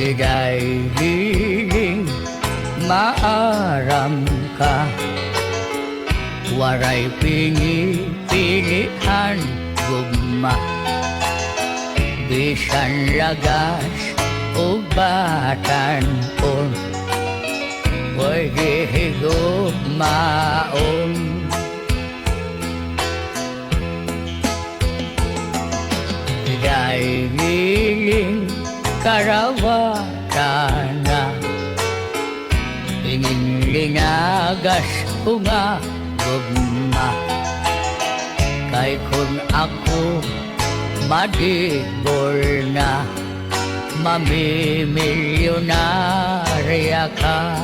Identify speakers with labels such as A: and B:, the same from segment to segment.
A: Igay hiling maaram ka, waray pingi-pilihan gugma, bisan lagas o batanon, way higugmaon. Igay hiling karawatana, ingin linagas ko nga gugma, kay kung ako madigol na, mamimilyonarya ka.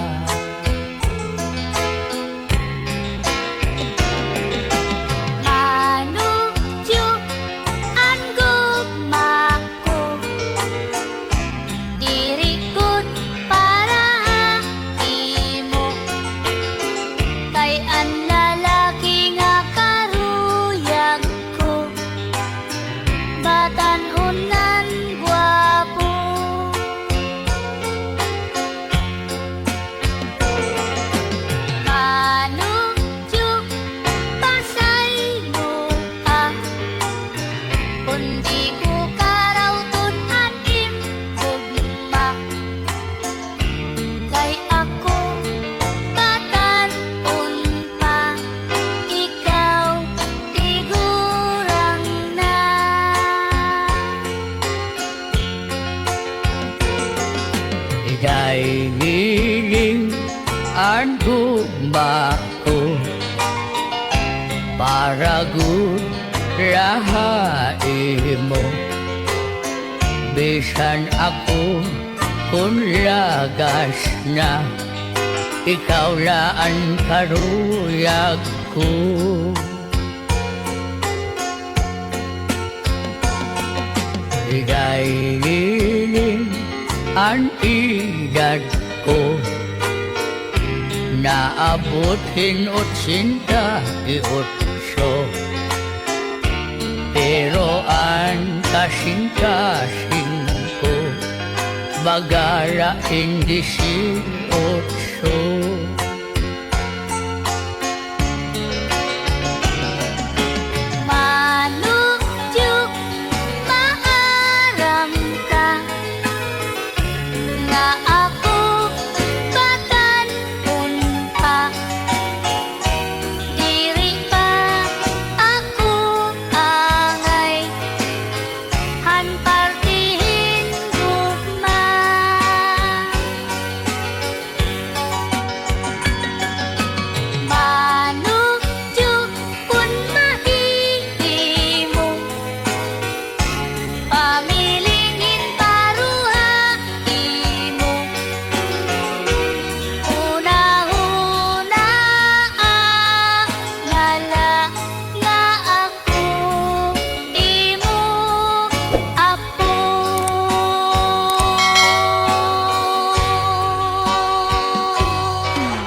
A: Igay hiling ang gugma ko, para gud rahain mo, bisan ako kung lagas na, ikaw na ang karuyag ko. Igay hiling ang edad ko, naabutin 88, pero ang kasing-kasing ko, bagara 18.